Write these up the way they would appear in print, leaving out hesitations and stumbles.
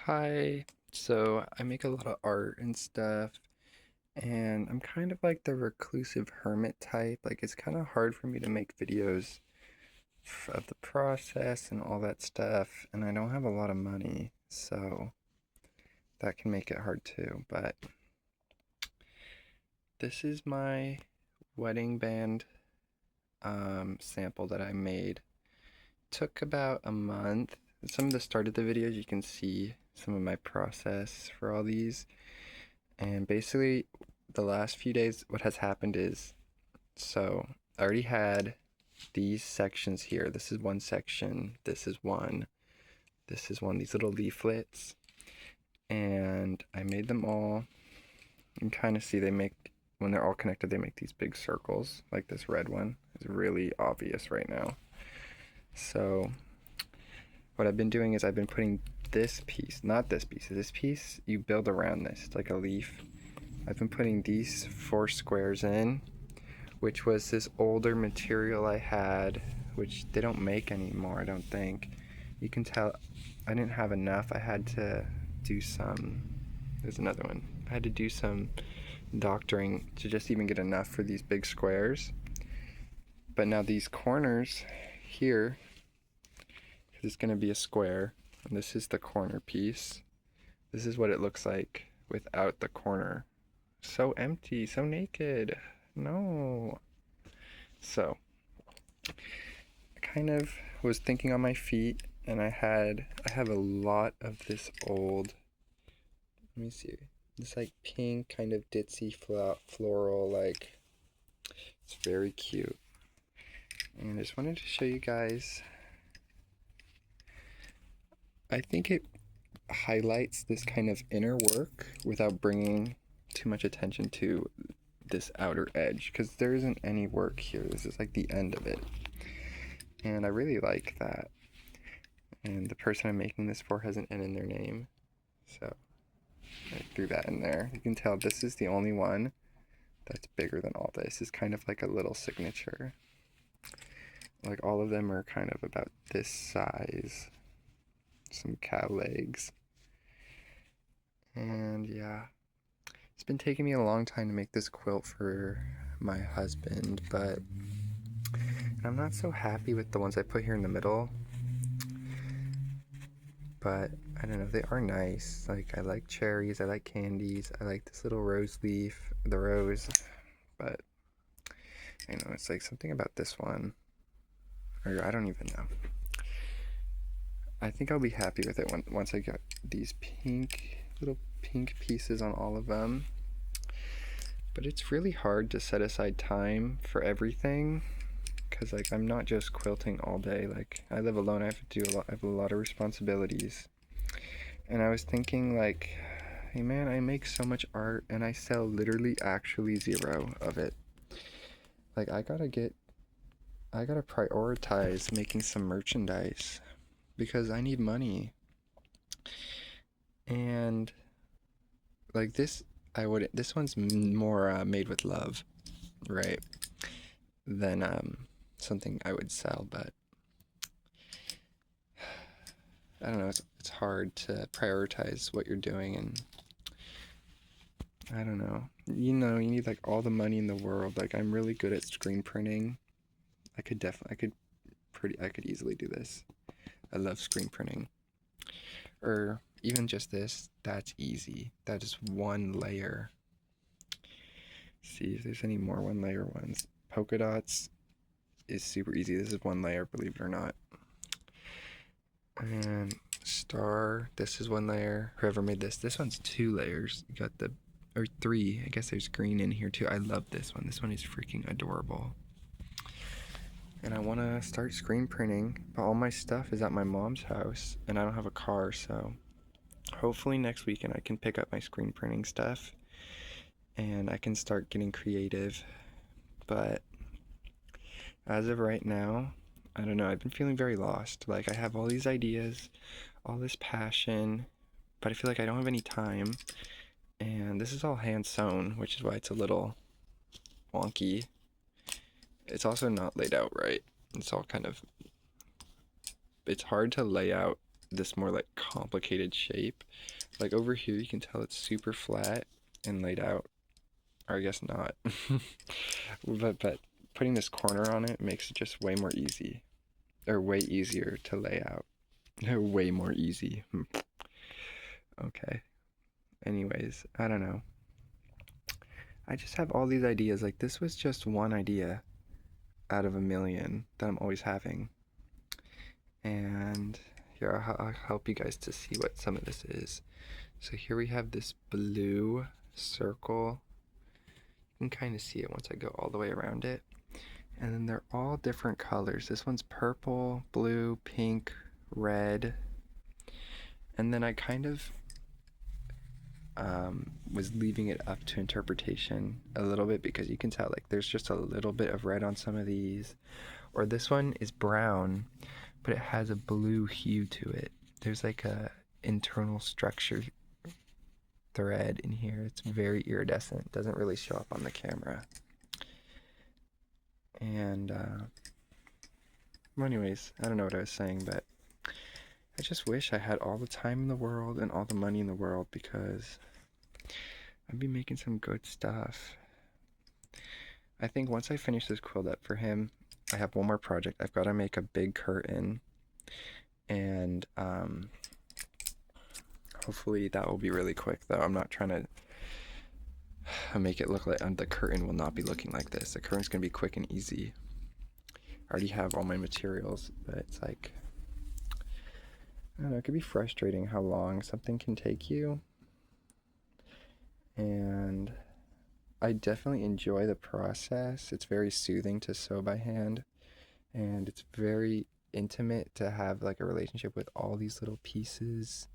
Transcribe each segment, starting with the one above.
Hi. So I make a lot of art and stuff, and I'm kind of like the reclusive hermit type. Like it's kind of hard for me to make videos of the process and all that stuff, and I don't have a lot of money, so that can make it hard too. But this is my wedding band sample that I made. Took about a month. Some of the start of the videos you can see some of my process for all these. And basically, the last few days, what has happened is, so I already had these sections here. This is one section, this is one, this is one, these little leaflets. And I made them all. You can kind of see they make, when they're all connected, they make these big circles, like this red one. It's really obvious right now. So what I've been doing is I've been putting this piece, not this piece, you build around this. It's like a leaf. I've been putting these 4 squares in, which was this older material I had, which they don't make anymore, I don't think. You can tell I didn't have enough. I had to do some, there's another one. I had to do some doctoring to just even get enough for these big squares. But now these corners here, because it's going to be a square, and this is the corner piece. This is what it looks like without the corner. So empty, so naked. No. So, I kind of was thinking on my feet, and I have a lot of this old, let me see, this like pink kind of ditzy floral, like, it's very cute. And I just wanted to show you guys, I think it highlights this kind of inner work without bringing too much attention to this outer edge, because there isn't any work here. This is like the end of it. And I really like that. And the person I'm making this for has an N in their name. So I threw that in there. You can tell this is the only one that's bigger than all this. It's kind of like a little signature. Like all of them are kind of about this size. Some cow legs. And yeah, it's been taking me a long time to make this quilt for my husband, but I'm not so happy with the ones I put here in the middle. But I don't know, they are nice. Like, I like cherries, I like candies, I like this little rose leaf, the rose. But I know it's like something about this one, or I don't even know. I think I'll be happy with it once I get these little pink pieces on all of them. But it's really hard to set aside time for everything, because like I'm not just quilting all day. Like, I live alone, I have a lot of responsibilities. And I was thinking like, hey man, I make so much art and I sell literally actually zero of it. Like, I gotta prioritize making some merchandise because I need money. And like this one's more made with love, right? Than something I would sell, but I don't know, it's hard to prioritize what you're doing, and I don't know. You know, you need like all the money in the world. Like, I'm really good at screen printing. I could easily do this. I love screen printing. Or even just this, that's easy. That is one layer. See if there's any more one layer ones. Polka dots is super easy. This is one layer, believe it or not. And star, this is one layer. Whoever made this one's 2 layers. You got or 3. I guess there's green in here too. I love this one. This one is freaking adorable. And I want to start screen printing, but all my stuff is at my mom's house, and I don't have a car, so hopefully next weekend I can pick up my screen printing stuff, and I can start getting creative. But as of right now, I don't know, I've been feeling very lost. Like, I have all these ideas, all this passion, but I feel like I don't have any time, and this is all hand sewn, which is why it's a little wonky. It's also not laid out right. It's all kind of, it's hard to lay out this more like complicated shape. Like over here, you can tell it's super flat and laid out, or I guess not. but putting this corner on it makes it just way more easy, or way easier to lay out. Way more easy. Okay. Anyways, I don't know. I just have all these ideas. Like, this was just one idea out of a million that I'm always having. And here, I'll help you guys to see what some of this is. So here we have this blue circle. You can kind of see it once I go all the way around it. And then they're all different colors. This one's purple, blue, pink, red. And then I kind of was leaving it up to interpretation a little bit, because you can tell like there's just a little bit of red on some of these. Or this one is brown, but it has a blue hue to it. There's like a internal structure thread in here. It's very iridescent. Doesn't really show up on the camera. And well, anyways, I don't know what I was saying, but I just wish I had all the time in the world and all the money in the world, because I'd be making some good stuff. I think once I finish this quilt up for him, I have one more project. I've got to make a big curtain, and hopefully that will be really quick, though. I'm not trying to make it look like the curtain will not be looking like this. The curtain's going to be quick and easy. I already have all my materials, but it's like, I don't know, it could be frustrating how long something can take you. And I definitely enjoy the process. It's very soothing to sew by hand, and it's very intimate to have like a relationship with all these little pieces.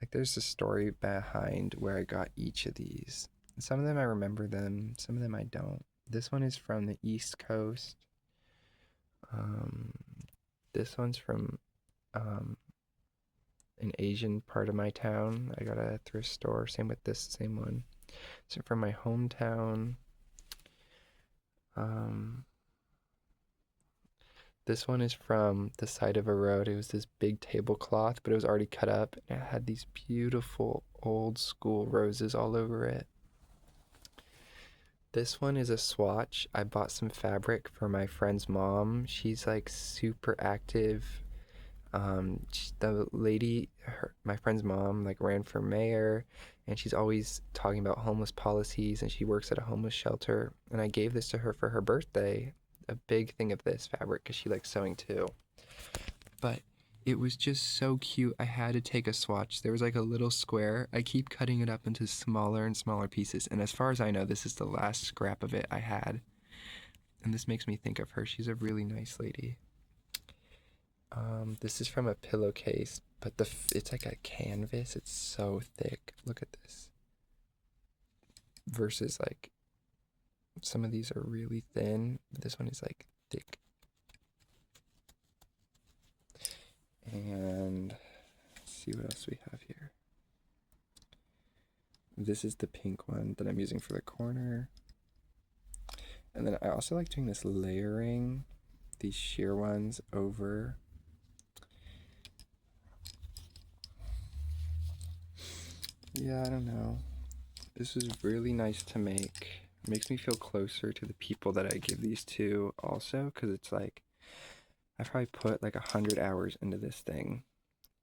Like, there's a story behind where I got each of these. Some of them I remember them, some of them I don't. This one is from the East Coast. This one's from an Asian part of my town. I got a thrift store. Same with this same one. So from my hometown. This one is from the side of a road. It was this big tablecloth, but it was already cut up, and it had these beautiful old school roses all over it. This one is a swatch. I bought some fabric for my friend's mom. She's like super active. The lady, my friend's mom, like ran for mayor, and she's always talking about homeless policies, and she works at a homeless shelter. And I gave this to her for her birthday, a big thing of this fabric, because she likes sewing too. But it was just so cute. I had to take a swatch. There was like a little square. I keep cutting it up into smaller and smaller pieces, and as far as I know, this is the last scrap of it I had. And this makes me think of her. She's a really nice lady. This is from a pillowcase, but it's like a canvas. It's so thick. Look at this. Versus like some of these are really thin. This one is like thick. And let's see what else we have here. This is the pink one that I'm using for the corner. And then I also like doing this layering, these sheer ones over. Yeah, I don't know. This was really nice to make. It makes me feel closer to the people that I give these to also, because it's like, I've probably put like 100 hours into this thing,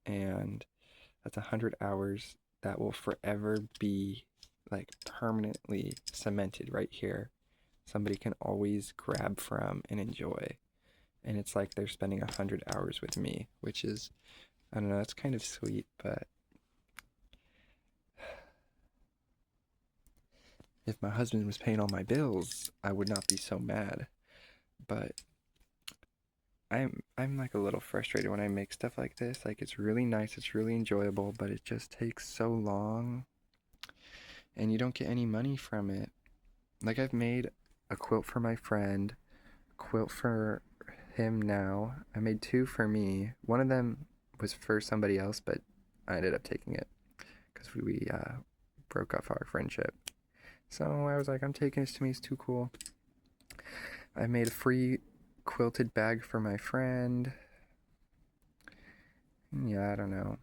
and that's 100 hours that will forever be like permanently cemented right here. Somebody can always grab from and enjoy. And it's like they're spending 100 hours with me, which is, I don't know, it's kind of sweet, but if my husband was paying all my bills, I would not be so mad. But I'm like a little frustrated when I make stuff like this. Like, it's really nice, it's really enjoyable, but it just takes so long, and you don't get any money from it. Like, I've made a quilt for my friend, a quilt for him now. I made two for me. One of them was for somebody else, but I ended up taking it because we broke off our friendship. So I was like, I'm taking this to me, it's too cool. I made a free quilted bag for my friend. Yeah, I don't know.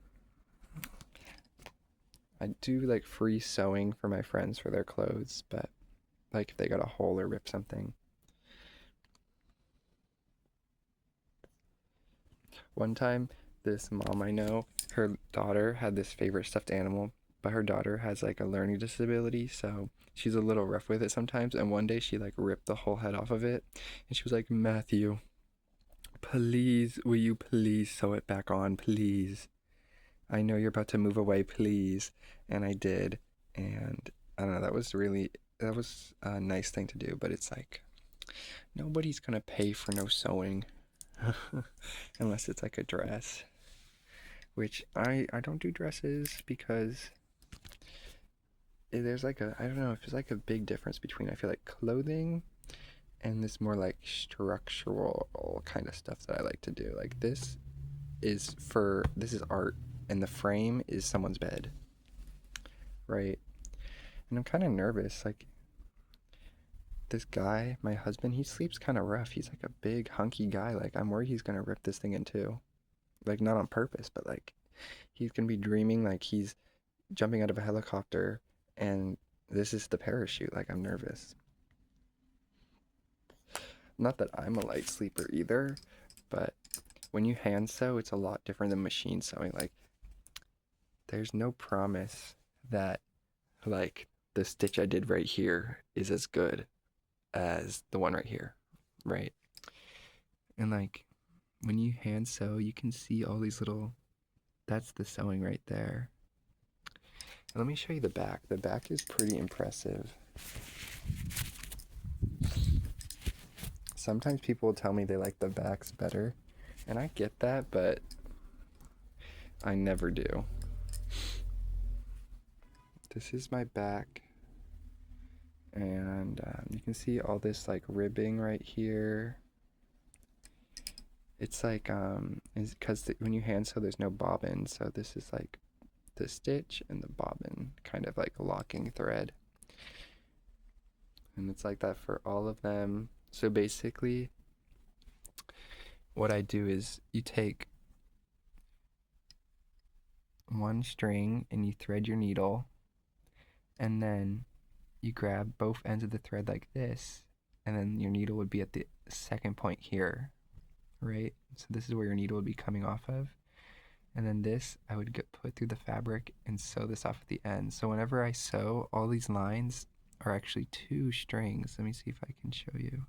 I do like free sewing for my friends for their clothes, but like if they got a hole or rip something. One time, this mom I know, her daughter had this favorite stuffed animal, but her daughter has like a learning disability, so she's a little rough with it sometimes. And one day she like ripped the whole head off of it, and she was like, Matthew, please, will you please sew it back on, please? I know you're about to move away, please. And I did, and I don't know, that was a nice thing to do, but it's like, nobody's gonna pay for no sewing unless it's like a dress. Which I don't do dresses because there's like a, I don't know if there's like a big difference between, I feel like, clothing and this more like structural kind of stuff that I like to do. Like this is art, and the frame is someone's bed, right? And I'm kind of nervous. Like this guy, my husband, he sleeps kind of rough. He's like a big hunky guy. Like I'm worried he's gonna rip this thing in two. Like not on purpose, but like he's gonna be dreaming like he's jumping out of a helicopter and this is the parachute. Like I'm nervous. Not that I'm a light sleeper either, but when you hand sew, it's a lot different than machine sewing. Like there's no promise that like the stitch I did right here is as good as the one right here, right? And like when you hand sew, you can see all these little, that's the sewing right there. And let me show you the back. The back is pretty impressive. Sometimes people will tell me they like the backs better, and I get that, but I never do. This is my back, and you can see all this like ribbing right here. It's like it's because when you hand sew, there's no bobbin, so this is like the stitch and the bobbin kind of like locking thread, and it's like that for all of them. So basically, what I do is you take one string and you thread your needle, and then you grab both ends of the thread like this, and then your needle would be at the second point here, right? So this is where your needle would be coming off of. And then this, I would get put through the fabric and sew this off at the end. So whenever I sew, all these lines are actually two strings. Let me see if I can show you.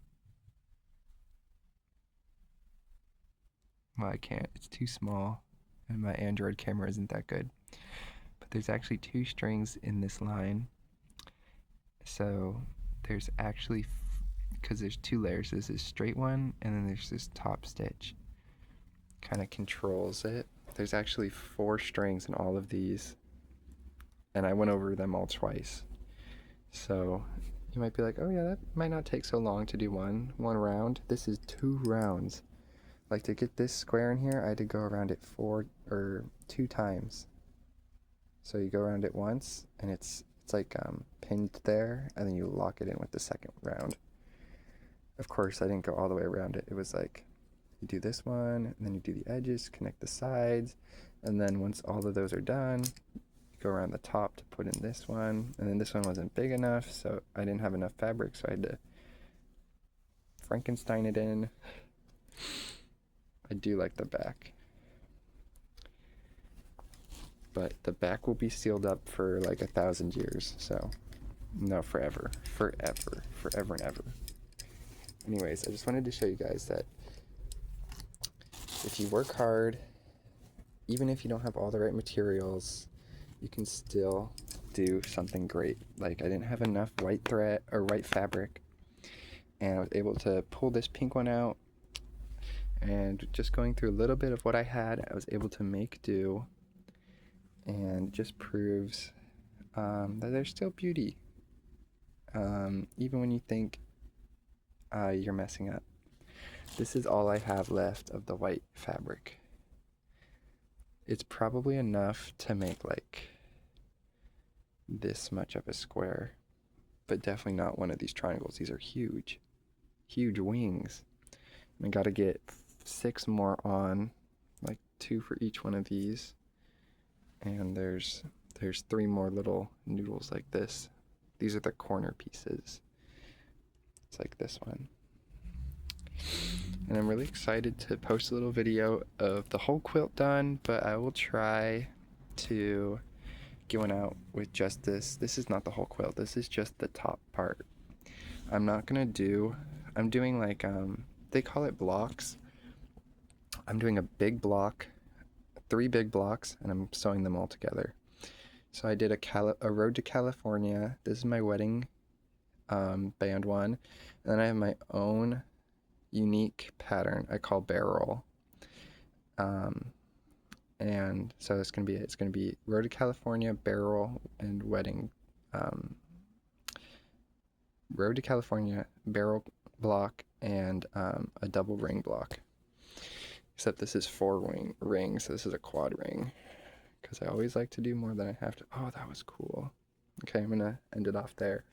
Well, I can't. It's too small, and my Android camera isn't that good. But there's actually two strings in this line. So there's actually, because there's two layers, there's this straight one, and then there's this top stitch. Kind of controls it. There's actually 4 strings in all of these, and I went over them all twice. So you might be like, oh yeah, that might not take so long to do one round. This is 2 rounds. Like to get this square in here, I had to go around it 2 times. So you go around it once, and it's like pinned there, and then you lock it in with the second round. Of course, I didn't go all the way around it. It was like you do this one, and then you do the edges, connect the sides, and then once all of those are done, you go around the top to put in this one, and then this one wasn't big enough, so I didn't have enough fabric, so I had to Frankenstein it in. I do like the back. But the back will be sealed up for like 1,000 years, so no, forever and ever. Anyways, I just wanted to show you guys that if you work hard, even if you don't have all the right materials, you can still do something great. Like I didn't have enough white thread or white fabric, and I was able to pull this pink one out, and just going through a little bit of what I had, I was able to make do, and it just proves that there's still beauty, even when you think you're messing up. This is all I have left of the white fabric. It's probably enough to make like this much of a square, but definitely not one of these triangles. These are huge, huge wings. I gotta get 6 more on, like 2 for each one of these. And there's 3 more little noodles like this. These are the corner pieces. It's like this one. And I'm really excited to post a little video of the whole quilt done, but I will try to get one out with just this. This is not the whole quilt, this is just the top part. I'm doing like, they call it blocks. I'm doing a big block, 3 big blocks, and I'm sewing them all together. So I did a Road to California. This is my wedding band one. And then I have my own unique pattern I call barrel. And so it's gonna be Road to California, barrel, and wedding. Road to California, barrel block, and a double ring block. Except this is 4 rings, so this is a quad ring. Because I always like to do more than I have to. Oh, that was cool. Okay, I'm gonna end it off there.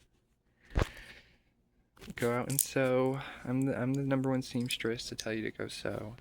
Go out and sew. I'm the number 1 seamstress to tell you to go sew.